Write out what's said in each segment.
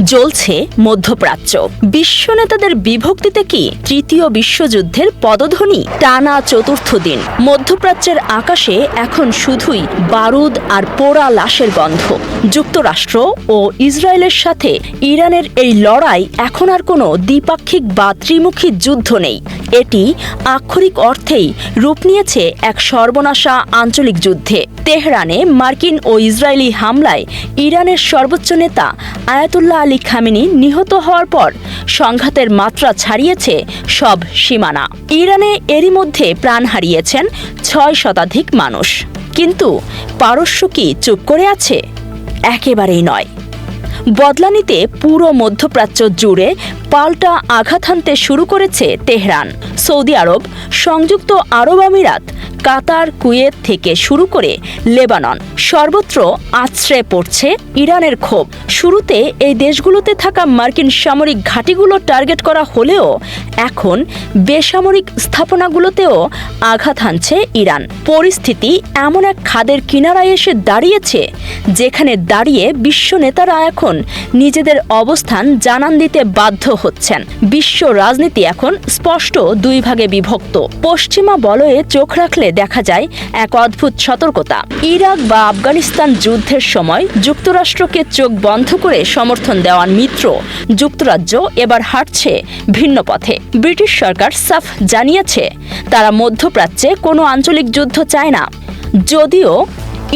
জ্বলছে মধ্যপ্রাচ্য। বিশ্ব নেতাদের বিভক্তিতে কি তৃতীয় বিশ্বযুদ্ধের পদধ্বনি? টানা চতুর্থ দিন মধ্যপ্রাচ্যের আকাশে এখন শুধুই বারুদ আর পোড়া লাশের গন্ধ। যুক্তরাষ্ট্র ও ইসরায়েলের সাথে ইরানের এই লড়াই এখন আর কোনো দ্বিপাক্ষিক বা ত্রিমুখী যুদ্ধ নেই। এটি আক্ষরিক অর্থেই রূপ নিয়েছে এক সর্বনাশা আঞ্চলিক যুদ্ধে। তেহরানে মার্কিন ও ইসরায়েলি হামলায় ইরানের সর্বোচ্চ নেতা আয়াতুল্লাহ আলী খামেনি নিহত হওয়ার পর সংঘাতের মাত্রা ছাড়িয়েছে সব সীমানা। ইরানে এরই মধ্যে প্রাণ হারিয়েছেন ৬ শতাধিক মানুষ। কিন্তু পারস্য কি চুপ করে আছে? একেবারেই নয়। বদলা নিতে পুরো মধ্যপ্রাচ্য জুড়ে পাল্টা আঘাত হানতে শুরু করেছে তেহরান। সৌদি আরব, সংযুক্ত আরব আমিরাত, কাতার, কুয়েত থেকে শুরু করে লেবানন, সর্বত্র আছড়ে পড়ছে ইরানের ক্ষোভ। শুরুতে এই দেশগুলোতে থাকা মার্কিন সামরিক ঘাঁটিগুলো টার্গেট করা হলেও এখন বেসামরিক স্থাপনাগুলোতেও আঘাত হানছে ইরান। পরিস্থিতি এমন এক খাদের কিনারায় এসে দাঁড়িয়েছে যেখানে দাঁড়িয়ে বিশ্ব নেতারা এখন নিজেদের অবস্থান জানান দিতে বাধ্য হচ্ছেন। বিশ্ব রাজনীতি এখন স্পষ্ট দুই ভাগে বিভক্ত। পশ্চিমা বলয়ে চোখ রাখলে দেখা যায় এক অদ্ভুত সতর্কতা। ইরাক বা আফগানিস্তান যুদ্ধের সময় যুক্তরাষ্ট্রকে চোখ বন্ধ করে সমর্থন দেওয়ার মিত্র যুক্তরাজ্য এবার হাঁটছে ভিন্ন পথে। ব্রিটিশ সরকার সাফ জানিয়েছে তারা মধ্যপ্রাচ্যে কোনো আঞ্চলিক যুদ্ধ চায় না। যদিও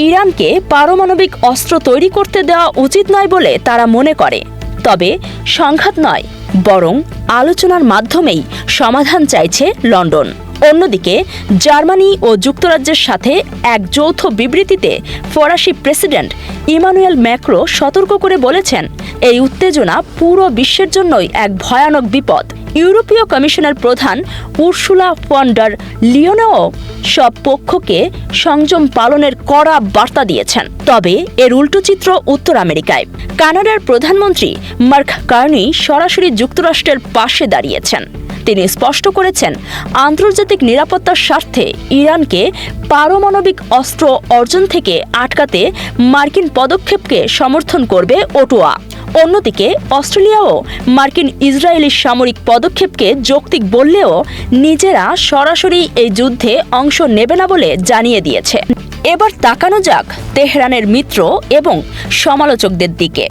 ইরানকে পারমাণবিক অস্ত্র তৈরি করতে দেওয়া উচিত নয় বলে তারা মনে করে, তবে সংঘাত নয় বরং আলোচনার মাধ্যমেই সমাধান চাইছে লন্ডন। অন্যদিকে জার্মানি ও যুক্তরাজ্যের সাথে এক যৌথ বিবৃতিতে ফরাসি প্রেসিডেন্ট ইমানুয়েল ম্যাক্রো সতর্ক করে বলেছেন, এই উত্তেজনা পুরো বিশ্বের জন্যই এক ভয়ানক বিপদ। ইউরোপীয় কমিশনের প্রধান উর্সুলা ফন ডার লিয়েনও সব পক্ষকে সংযম পালনের কড়া বার্তা দিয়েছেন। তবে এর উল্টো চিত্র উত্তর আমেরিকায়। কানাডার প্রধানমন্ত্রী মার্ক কার্নি সরাসরি যুক্তরাষ্ট্রের পাশে দাঁড়িয়েছেন। তিনি স্পষ্ট করেছেন, আন্তর্জাতিক নিরাপত্তার স্বার্থে ইরানকে পারমাণবিক অস্ত্র অর্জন থেকে আটকাতে মার্কিন পদক্ষেপকে সমর্থন করবে ওটোয়া। অন্যদিকে অস্ট্রেলিয়াও মার্কিন ইসরায়েলি সামরিক পদক্ষেপকে যৌক্তিক বললেও নিজেরা সরাসরি এই যুদ্ধে অংশ নেবে না বলে জানিয়ে দিয়েছে। এবার তাকানো যাক তেহরানের মিত্র এবং সমালোচকদের দিকে।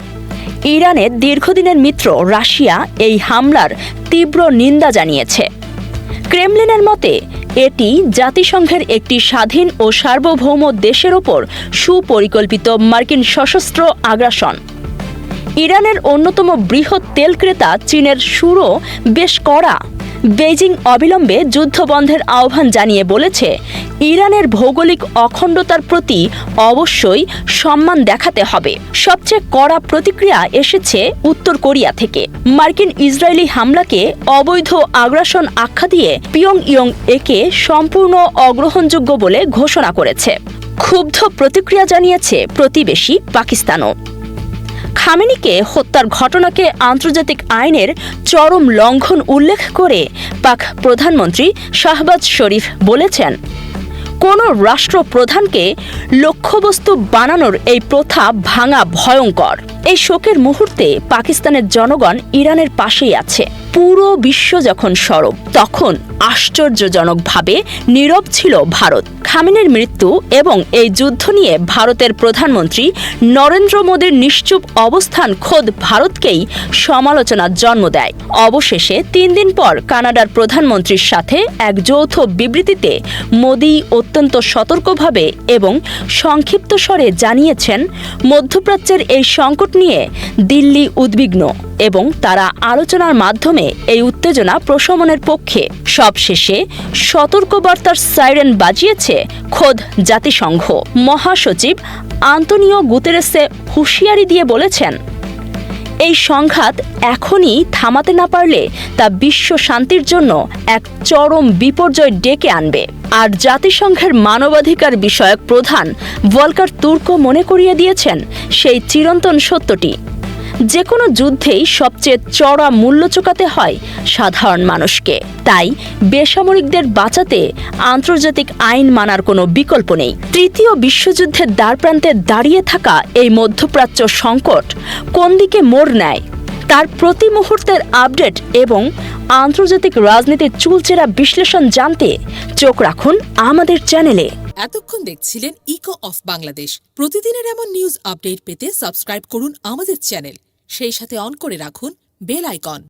ইরানের দীর্ঘদিনের মিত্র রাশিয়া এই হামলার তীব্র নিন্দা জানিয়েছে। ক্রেমলিনের মতে এটি জাতিসংঘের একটি স্বাধীন ও সার্বভৌম দেশের ওপর সুপরিকল্পিত মার্কিন সশস্ত্র আগ্রাসন। ইরানের অন্যতম বৃহৎ তেল ক্রেতা চীনের সুরও বেশ কড়া। বেইজিং অবিলম্বে যুদ্ধবন্ধের আহ্বান জানিয়ে বলেছে, ইরানের ভৌগোলিক অখণ্ডতার প্রতি অবশ্যই সম্মান দেখাতে হবে। সবচেয়ে কড়া প্রতিক্রিয়া এসেছে উত্তর কোরিয়া থেকে। মার্কিন ইসরায়েলি হামলাকে অবৈধ আগ্রাসন আখ্যা দিয়ে পিয়ংইয়ং একে সম্পূর্ণ অগ্রহণযোগ্য বলে ঘোষণা করেছে। ক্ষুব্ধ প্রতিক্রিয়া জানিয়েছে প্রতিবেশী পাকিস্তানও। খামেনিকে হত্যার ঘটনাকে আন্তর্জাতিক আইনের চরম লঙ্ঘন উল্লেখ করে পাক প্রধানমন্ত্রী শাহবাজ শরীফ বলেছেন, কোনো রাষ্ট্রপ্রধানকে লক্ষ্যবস্তু বানানোর এই প্রথা ভাঙা ভয়ঙ্কর। এই শোকের মুহূর্তে পাকিস্তানের জনগণ ইরানের পাশেই আছে। পুরো বিশ্ব যখন সরব, তখন আশ্চর্যজনকভাবে নীরব ছিল ভারত। খামেনির মৃত্যু এবং এই যুদ্ধ নিয়ে ভারতের প্রধানমন্ত্রী নরেন্দ্র মোদীর নিশ্চুপ অবস্থান খোদ ভারতকেই সমালোচনার জন্ম দেয়। অবশেষে 3 দিন পর কানাডার প্রধানমন্ত্রীর সাথে এক যৌথ বিবৃতিতে মোদী অত্যন্ত সতর্কভাবে এবং সংক্ষিপ্ত স্বরে জানিয়েছেন, মধ্যপ্রাচ্যের এই সংকট নিয়ে দিল্লি উদ্বিগ্ন এবং তারা আলোচনার মাধ্যমে এই উত্তেজনা প্রশমনের পক্ষে। সবশেষে সতর্কবার্তার সাইরেন বাজিয়েছে খোদ জাতিসংঘ। মহাসচিব আন্তোনিও গুতেরেসে হুঁশিয়ারি দিয়ে বলেছেন, এই সংঘাত এখনই থামাতে না পারলে তা বিশ্ব শান্তির জন্য এক চরম বিপর্যয় ডেকে আনবে। আর জাতিসংঘের মানবাধিকার বিষয়ক প্রধান ভলকার তুর্কও মনে করিয়ে দিয়েছেন সেই চিরন্তন সত্যটি, যে কোনো যুদ্ধেই সবচেয়ে চড়া মূল্য চোকাতে হয় সাধারণ মানুষকে। তাই বেসামরিকদের বাঁচাতে আন্তর্জাতিক আইন মানার কোনো বিকল্প নেই। তৃতীয় বিশ্বযুদ্ধের দ্বারপ্রান্তে দাঁড়িয়ে থাকা এই মধ্যপ্রাচ্য সংকট কোন দিকে মোড় নেয় তার প্রতি মুহূর্তের আপডেট এবং আন্তর্জাতিক রাজনীতির চুলচেরা বিশ্লেষণ জানতে চোখ রাখুন আমাদের চ্যানেলে। এতক্ষণ দেখছিলেন ইকো অফ বাংলাদেশ। প্রতিদিনের এমন নিউজ আপডেট পেতে সাবস্ক্রাইব করুন আমাদের চ্যানেল, সেই সাথে অন করে রাখুন বেল আইকন।